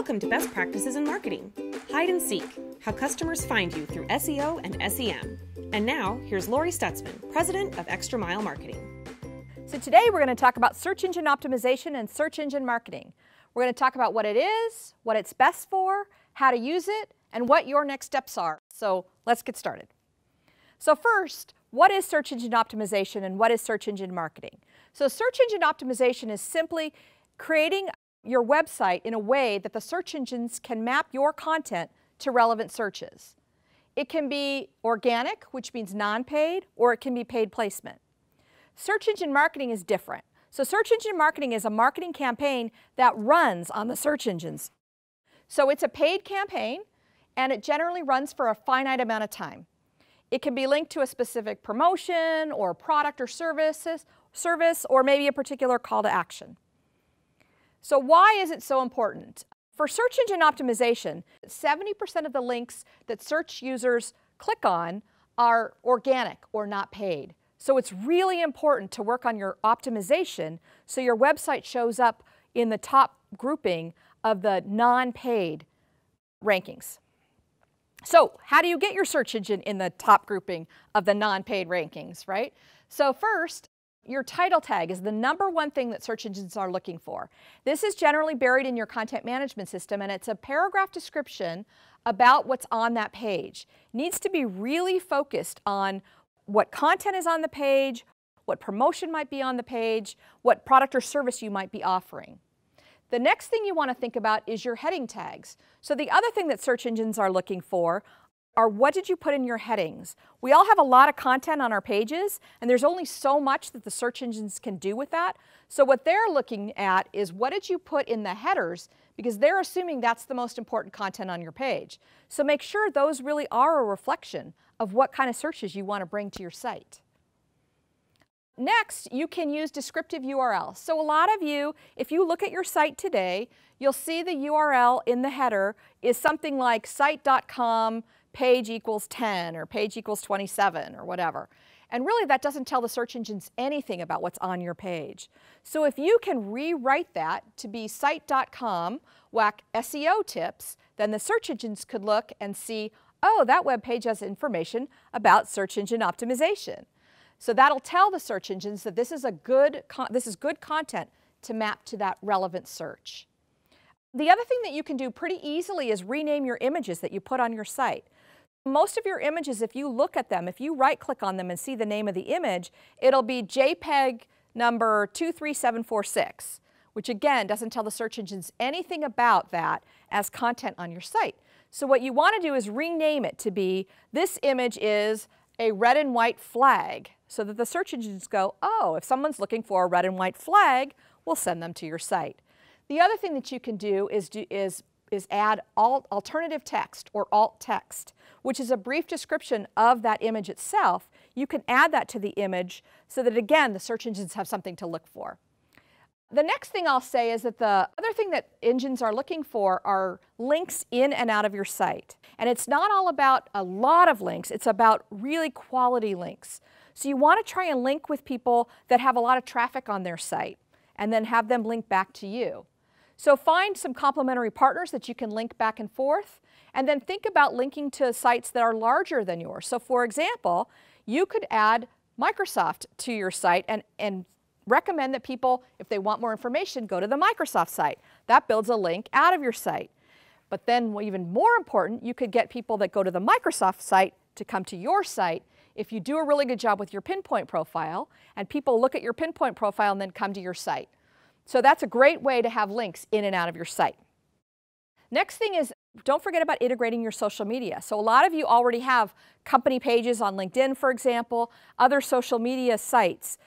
Welcome to Best Practices in Marketing. Hide and Seek, how customers find you through SEO and SEM. And now, here's Lori Stutzman, President of Extra Mile Marketing. So today we're going to talk about search engine optimization and search engine marketing. We're going to talk about what it is, what it's best for, how to use it, and what your next steps are. So let's get started. So first, what is search engine optimization and what is search engine marketing? So search engine optimization is simply creating your website in a way that the search engines can map your content to relevant searches. It can be organic, which means non-paid, or it can be paid placement. Search engine marketing is different. So search engine marketing is a marketing campaign that runs on the search engines. So it's a paid campaign, and it generally runs for a finite amount of time. It can be linked to a specific promotion or product or service, or maybe a particular call to action. So why is it so important? For search engine optimization, 70% of the links that search users click on are organic or not paid. So it's really important to work on your optimization so your website shows up in the top grouping of the non-paid rankings. So how do you get your search engine in the top grouping of the non-paid rankings, right? So first, your title tag is the #1 thing that search engines are looking for. This is generally buried in your content management system, and it's a paragraph description about what's on that page. It needs to be really focused on what content is on the page, what promotion might be on the page, what product or service you might be offering. The next thing you want to think about is your heading tags. So the other thing that search engines are looking for are what did you put in your headings. We all have a lot of content on our pages, and there's only so much that the search engines can do with that. So what they're looking at is what did you put in the headers, because they're assuming that's the most important content on your page. So make sure those really are a reflection of what kind of searches you want to bring to your site. Next, you can use descriptive URLs. So a lot of you, if you look at your site today, you'll see the URL in the header is something like site.com page equals 10 or page equals 27 or whatever. And really that doesn't tell the search engines anything about what's on your page. So if you can rewrite that to be site.com whack SEO tips, then the search engines could look and see, oh, that web page has information about search engine optimization. So that'll tell the search engines that this is good content to map to that relevant search. The other thing that you can do pretty easily is rename your images that you put on your site. Most of your images, if you look at them, if you right-click on them and see the name of the image, it'll be JPEG number 23746, which again doesn't tell the search engines anything about that as content on your site. So what you want to do is rename it to be, this image is a red and white flag, so that the search engines go, oh, if someone's looking for a red and white flag, we'll send them to your site. The other thing that you can do is add alternative text or alt text, which is a brief description of that image itself. You can add that to the image so that, again, the search engines have something to look for. The next thing I'll say is that the other thing that engines are looking for are links in and out of your site. And it's not all about a lot of links, it's about really quality links. So you want to try and link with people that have a lot of traffic on their site and then have them link back to you. So find some complementary partners that you can link back and forth, and then think about linking to sites that are larger than yours. So for example, you could add Microsoft to your site and recommend that people, if they want more information, go to the Microsoft site. That builds a link out of your site. But then even more important, you could get people that go to the Microsoft site to come to your site if you do a really good job with your pinpoint profile, and people look at your pinpoint profile and then come to your site. So that's a great way to have links in and out of your site. Next thing is, don't forget about integrating your social media. So a lot of you already have company pages on LinkedIn, for example, other social media sites.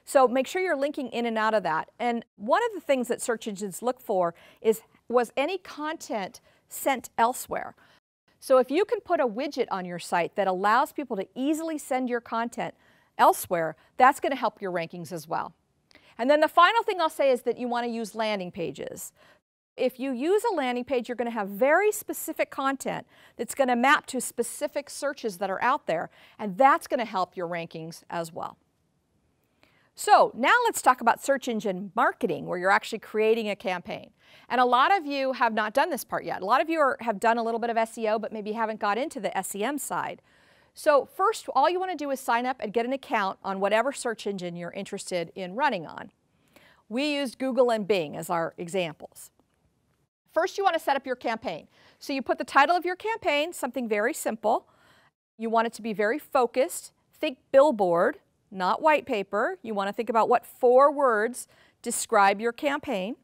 So make sure you're linking in and out of that. And one of the things that search engines look for is, was any content sent elsewhere? So if you can put a widget on your site that allows people to easily send your content elsewhere, that's going to help your rankings as well. And then the final thing I'll say is that you want to use landing pages. If you use a landing page, you're going to have very specific content that's going to map to specific searches that are out there, and that's going to help your rankings as well. So now let's talk about search engine marketing, where you're actually creating a campaign. And a lot of you have not done this part yet. A lot of you have done a little bit of SEO, but maybe haven't got into the SEM side. So first, all you want to do is sign up and get an account on whatever search engine you're interested in running on. We used Google and Bing as our examples. First, you want to set up your campaign. So you put the title of your campaign, something very simple. You want it to be very focused. Think billboard, not white paper. You want to think about what 4 words describe your campaign.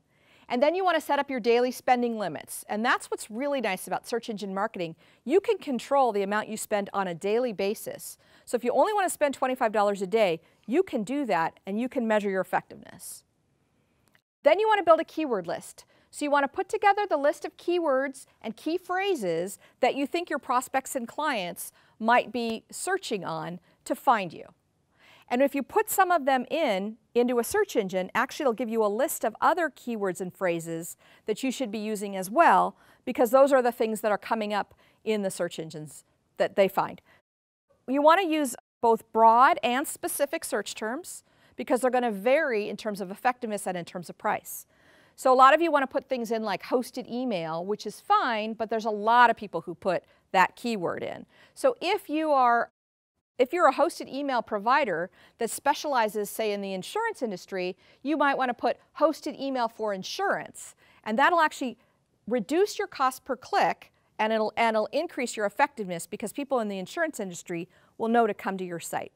And then you want to set up your daily spending limits. And that's what's really nice about search engine marketing. You can control the amount you spend on a daily basis. So if you only want to spend $25 a day, you can do that and you can measure your effectiveness. Then you want to build a keyword list. So you want to put together the list of keywords and key phrases that you think your prospects and clients might be searching on to find you. And if you put some of them into a search engine, actually it'll give you a list of other keywords and phrases that you should be using as well, because those are the things that are coming up in the search engines that they find. You want to use both broad and specific search terms, because they're going to vary in terms of effectiveness and in terms of price. So a lot of you want to put things in like hosted email, which is fine, but there's a lot of people who put that keyword in. So if you're a hosted email provider that specializes, say, in the insurance industry, you might want to put hosted email for insurance, and that'll actually reduce your cost per click, and it'll increase your effectiveness, because people in the insurance industry will know to come to your site.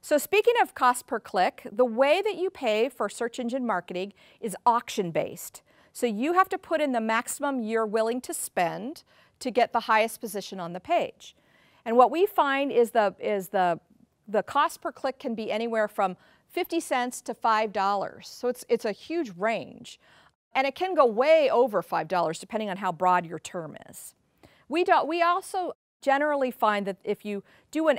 So speaking of cost per click, the way that you pay for search engine marketing is auction-based. So you have to put in the maximum you're willing to spend to get the highest position on the page. And what we find is the cost per click can be anywhere from 50 cents to $5. So it's a huge range. And it can go way over $5 depending on how broad your term is. We also generally find that if you do a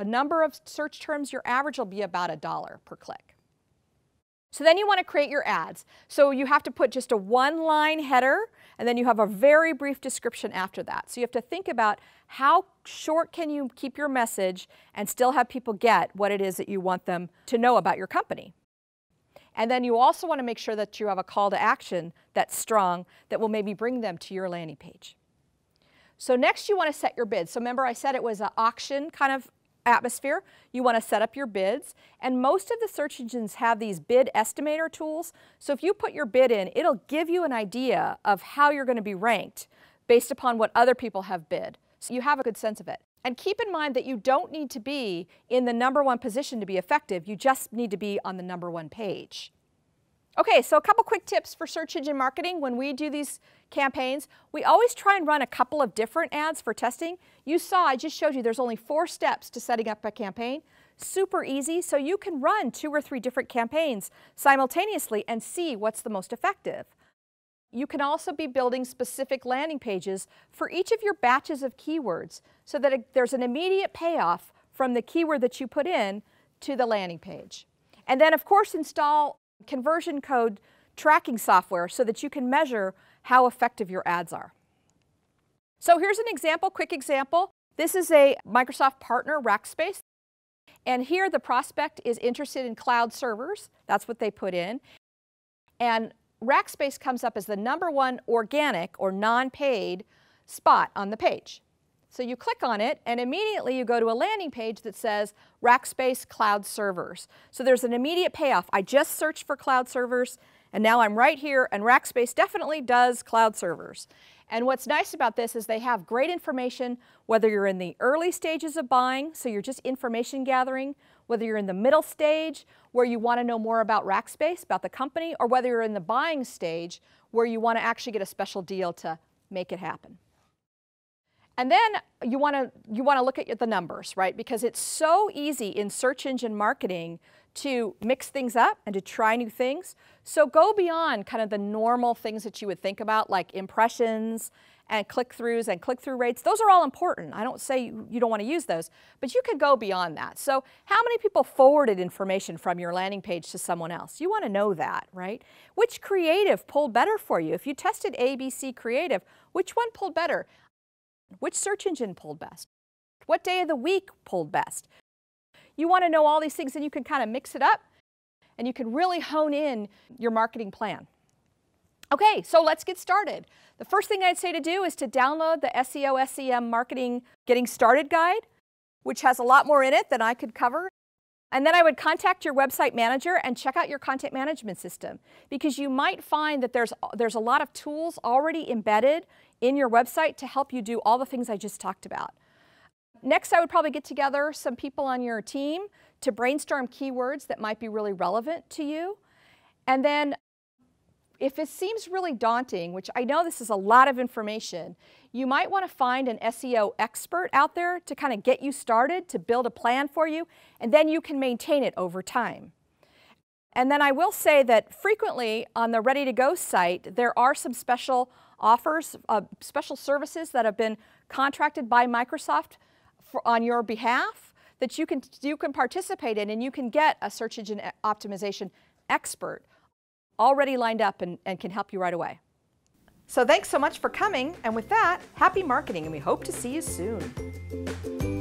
number of search terms, your average will be about $1 per click. So then you want to create your ads. So you have to put just a 1-line header, and then you have a very brief description after that. So you have to think about how short can you keep your message and still have people get what it is that you want them to know about your company. And then you also want to make sure that you have a call to action that's strong, that will maybe bring them to your landing page. So next you want to set your bids. So remember I said it was an auction kind of atmosphere. You want to set up your bids, and most of the search engines have these bid estimator tools. So if you put your bid in, it'll give you an idea of how you're going to be ranked based upon what other people have bid. So you have a good sense of it. And keep in mind that you don't need to be in the #1 position to be effective. You just need to be on the #1 page. Okay, so a couple quick tips for search engine marketing. When we do these campaigns, we always try and run a couple of different ads for testing. You saw, I just showed you, there's only 4 steps to setting up a campaign. Super easy, so you can run 2 or 3 different campaigns simultaneously and see what's the most effective. You can also be building specific landing pages for each of your batches of keywords, so that there's an immediate payoff from the keyword that you put in to the landing page. And then of course install conversion code tracking software so that you can measure how effective your ads are. So here's an example, quick example. This is a Microsoft partner, Rackspace. And here the prospect is interested in cloud servers. That's what they put in. And Rackspace comes up as the #1 organic or non-paid spot on the page. So you click on it, and immediately you go to a landing page that says Rackspace Cloud Servers. So there's an immediate payoff. I just searched for cloud servers, and now I'm right here, and Rackspace definitely does cloud servers. And what's nice about this is they have great information, whether you're in the early stages of buying, so you're just information gathering, whether you're in the middle stage, where you want to know more about Rackspace, about the company, or whether you're in the buying stage, where you want to actually get a special deal to make it happen. And then you want to look at the numbers, right? Because it's so easy in search engine marketing to mix things up and to try new things. So go beyond kind of the normal things that you would think about, like impressions and click-throughs and click-through rates. Those are all important. I don't say you don't want to use those, but you could go beyond that. So how many people forwarded information from your landing page to someone else? You want to know that, right? Which creative pulled better for you? If you tested ABC creative, which one pulled better? Which search engine pulled best? What day of the week pulled best? You want to know all these things, and you can kind of mix it up and you can really hone in your marketing plan. Okay, so let's get started. The first thing I'd say to do is to download the SEO SEM Marketing Getting Started Guide, which has a lot more in it than I could cover. And then I would contact your website manager and check out your content management system, because you might find that there's a lot of tools already embedded in your website to help you do all the things I just talked about. Next, I would probably get together some people on your team to brainstorm keywords that might be really relevant to you. And then if it seems really daunting, which I know this is a lot of information, you might want to find an SEO expert out there to kind of get you started, to build a plan for you, and then you can maintain it over time. And then I will say that frequently on the Ready to Go site, there are some special offers, special services that have been contracted by Microsoft on your behalf that you can participate in, and you can get a search engine optimization expert already lined up and can help you right away. So thanks so much for coming, and with that, happy marketing, and we hope to see you soon.